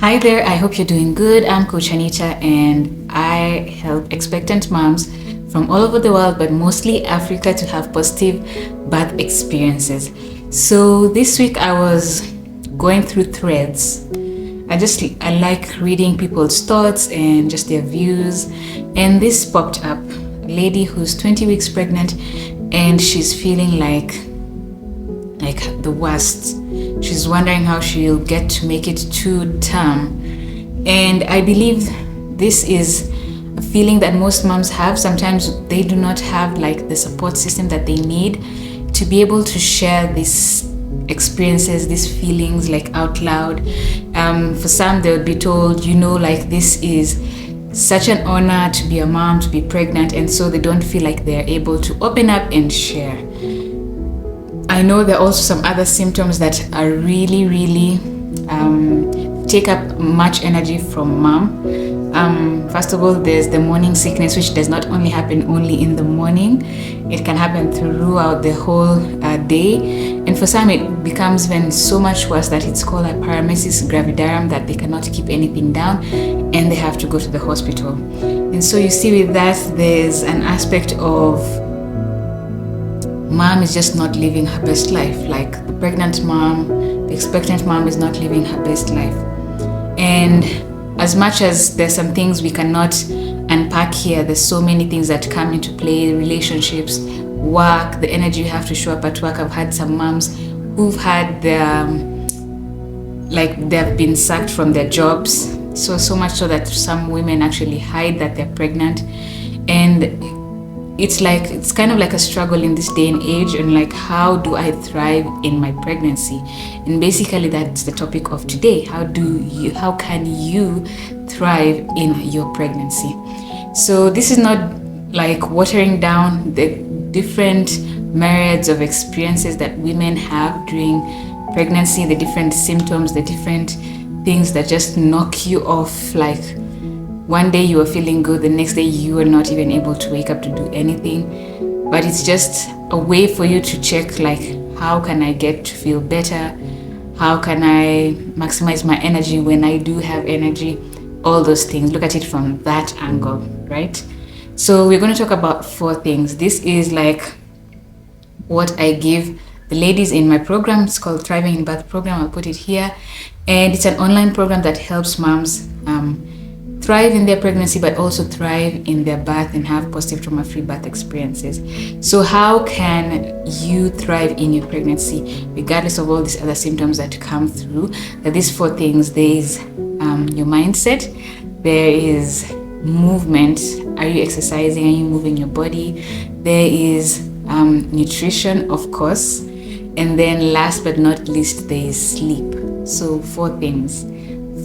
Hi there, I hope you're doing good. I'm Coach Anita and I help expectant moms from all over the world, but mostly Africa, to have positive birth experiences. So this week I was going through threads. I like reading people's thoughts and just their views. And this popped up. A lady who's 20 weeks pregnant and she's feeling like the worst. She's wondering how she'll get to make it to term. And I believe this is a feeling that most moms have. Sometimes they do not have the support system that they need to be able to share these experiences, these feelings out loud. For some, they would be told, this is such an honor to be a mom, to be pregnant, and so they don't feel like they're able to open up and share. I know there are also some other symptoms that are really, really take up much energy from mom. First of all, there's the morning sickness, which does not only happen only in the morning. It can happen throughout the whole day. And for some, it becomes even so much worse that it's called a paramesis gravidarum, that they cannot keep anything down and they have to go to the hospital. And so you see with that, there's an aspect of mom is just not living her best life. Like the pregnant mom, the expectant mom is not living her best life. And as much as there's some things we cannot unpack here, there's so many things that come into play: relationships, work, the energy you have to show up at work. I've had some moms who've had they've been sacked from their jobs, so much so that some women actually hide that they're pregnant. And it's kind of like a struggle in this day and age, and how do I thrive in my pregnancy? And basically that's the topic of today. How can you thrive in your pregnancy? So this is not watering down the different myriads of experiences that women have during pregnancy, the different symptoms, the different things that just knock you off. One day you are feeling good, the next day you are not even able to wake up to do anything. But it's just a way for you to check, how can I get to feel better? How can I maximize my energy when I do have energy? All those things. Look at it from that angle, right? So we're going to talk about 4 things. This is what I give the ladies in my program. It's called Thriving in Birth Program. I'll put it here. And it's an online program that helps moms thrive in their pregnancy, but also thrive in their birth and have positive trauma-free birth experiences. So how can you thrive in your pregnancy, regardless of all these other symptoms that come through? That these 4 things: there is your mindset, there is movement. Are you exercising? Are you moving your body? There is nutrition, of course. And then last but not least, there is sleep. So 4 things.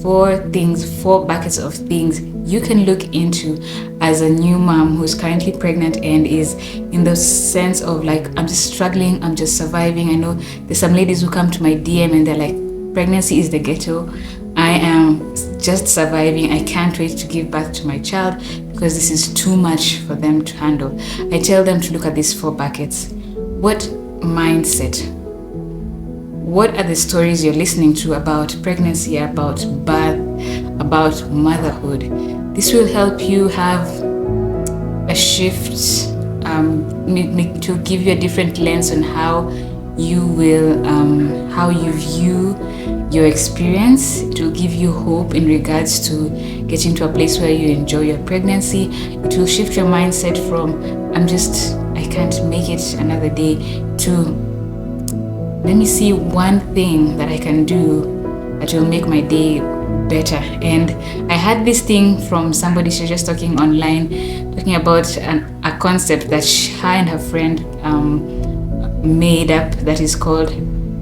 4 buckets of things you can look into as a new mom who's currently pregnant and is in the sense of I'm just struggling, I'm just surviving. I know there's some ladies who come to my DM and they're like, pregnancy is the ghetto. I am just surviving. I can't wait to give birth to my child because this is too much for them to handle. I tell them to look at these 4 buckets. What mindset? What are the stories you're listening to about pregnancy, about birth, about motherhood? This will help you have a shift, to give you a different lens on how you view your experience. It will give you hope in regards to getting to a place where you enjoy your pregnancy. It will shift your mindset from I can't make it another day, to let me see one thing that I can do that will make my day better. And I had this thing from somebody. She was just talking online, talking about a concept that her and her friend made up, that is called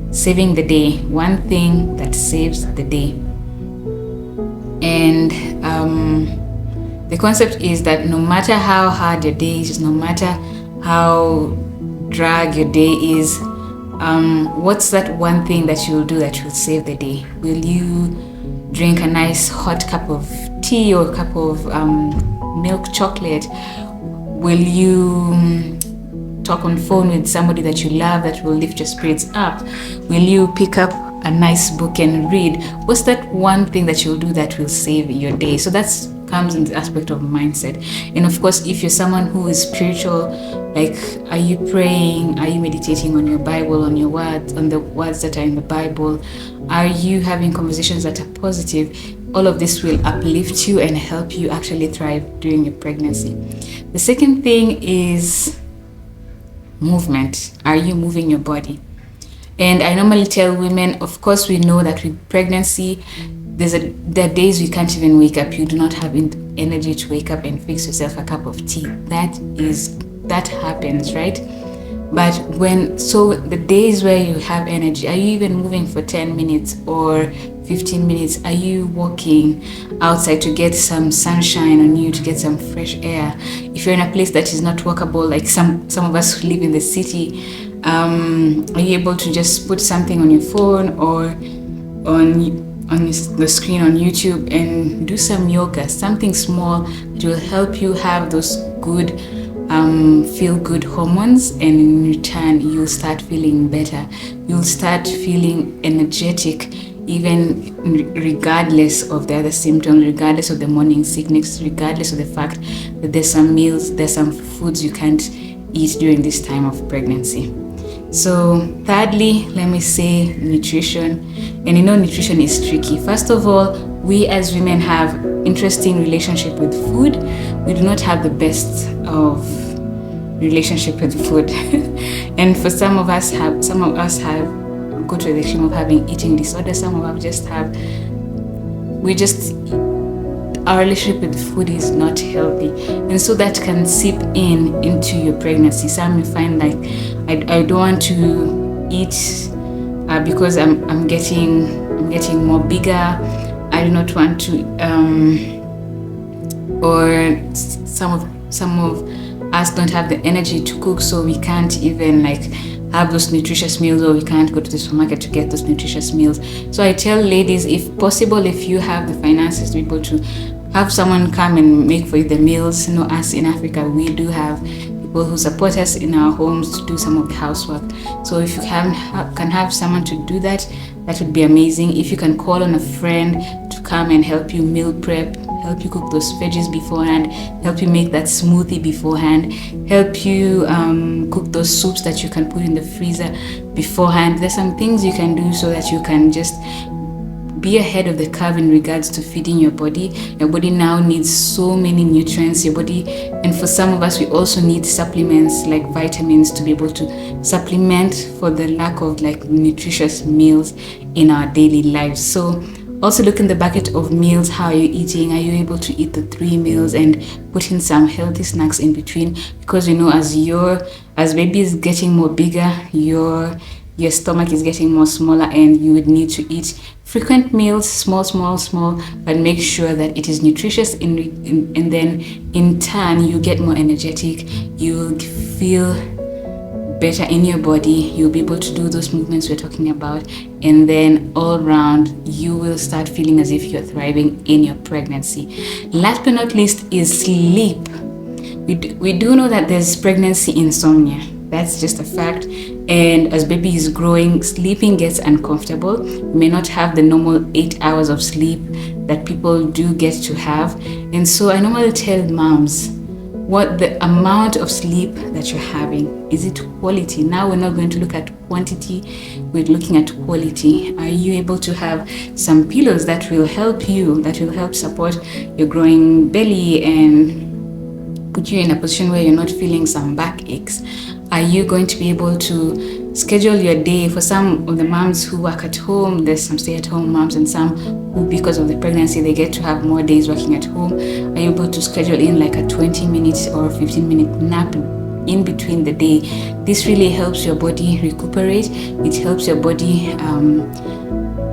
saving the day. One thing that saves the day. And the concept is that no matter how hard your day is, no matter how drag your day is, what's that one thing that you'll do that will save the day? Will you drink a nice hot cup of tea or a cup of milk chocolate? Will you talk on phone with somebody that you love that will lift your spirits up? Will you pick up a nice book and read, what's that one thing that you'll do that will save your day? So that's comes in the aspect of mindset. And of course, if you're someone who is spiritual, like, are you praying? Are you meditating on your Bible, on your words, on the words that are in the Bible? Are you having conversations that are positive? All of this will uplift you and help you actually thrive during your pregnancy. The second thing is movement. Are you moving your body? And I normally tell women, of course, we know that with pregnancy, there are days you can't even wake up. You do not have energy to wake up and fix yourself a cup of tea. That happens, right? But the days where you have energy, are you even moving for 10 minutes or 15 minutes? Are you walking outside to get some sunshine on you, to get some fresh air? If you're in a place that is not walkable, like some of us who live in the city, are you able to just put something on your phone or on the screen on YouTube and do some yoga, something small that will help you have those good feel good hormones, and in return you'll start feeling better. You'll start feeling energetic, even regardless of the other symptoms, regardless of the morning sickness, regardless of the fact that there's some foods you can't eat during this time of pregnancy. So thirdly, let me say nutrition. And nutrition is tricky. First of all, we as women have interesting relationship with food. We do not have the best of relationship with food. And for some of us have go to the extreme of having eating disorder. Some of us our relationship with food is not healthy, and so that can seep into your pregnancy. Some may find like, I don't want to eat because I'm getting more bigger. I do not want to, or some of us don't have the energy to cook, so we can't even have those nutritious meals, or we can't go to the supermarket to get those nutritious meals. So I tell ladies, if possible, if you have the finances to be able to have someone come and make for you the meals. Us in Africa, we do have people who support us in our homes to do some of the housework. So if you can have someone to do that, that would be amazing. If you can call on a friend to come and help you meal prep, help you cook those veggies beforehand, help you make that smoothie beforehand, help you cook those soups that you can put in the freezer beforehand. There's some things you can do so that you can just be ahead of the curve in regards to feeding your body. Your body now needs so many nutrients, and for some of us, we also need supplements like vitamins to be able to supplement for the lack of nutritious meals in our daily lives. So also look in the bucket of meals. How are you eating? Are you able to eat the 3 meals and put in some healthy snacks in between? Because as baby is getting more bigger, your stomach is getting more smaller, and you would need to eat frequent meals, small, but make sure that it is nutritious, and then in turn you get more energetic, you'll feel better in your body, you'll be able to do those movements we're talking about, and then all around you will start feeling as if you're thriving in your pregnancy. Last but not least is sleep. We do know that there's pregnancy insomnia. That's just a fact. And as baby is growing, sleeping gets uncomfortable. You may not have the normal 8 hours of sleep that people do get to have. And so I normally tell moms what the amount of sleep that you're having. Is it quality? Now we're not going to look at quantity, we're looking at quality. Are you able to have some pillows that will help you, that will help support your growing belly and put you in a position where you're not feeling some back aches? Are you going to be able to schedule your day? For some of the moms who work at home, there's some stay-at-home moms, and some who, because of the pregnancy, they get to have more days working at home. Are you able to schedule in a 20-minute or 15-minute nap in between the day? This really helps your body recuperate. It helps your body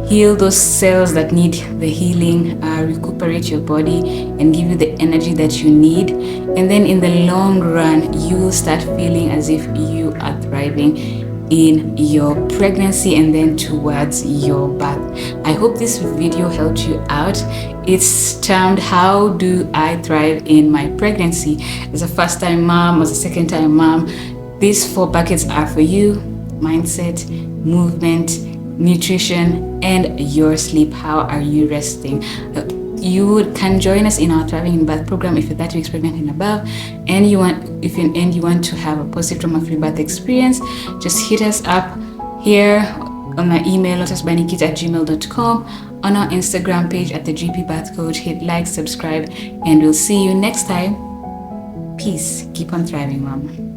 heal those cells that need the healing, recuperate your body and give you the energy that you need. And then in the long run, you will start feeling as if you are thriving in your pregnancy and then towards your birth. I hope this video helped you out. It's termed How Do I Thrive in My Pregnancy? As a first-time mom, as a second-time mom, these 4 buckets are for you: mindset, movement, nutrition, and your sleep. How are you resting? You can join us in our Thriving in Birth program if you're 30 weeks pregnant and above, and you want to have a positive trauma-free birth experience. Just hit us up here on my email, lotusbanikids@gmail.com, on our Instagram page at the GP Birth Coach. Hit like, subscribe, and we'll see you next time. Peace. Keep on thriving, mama.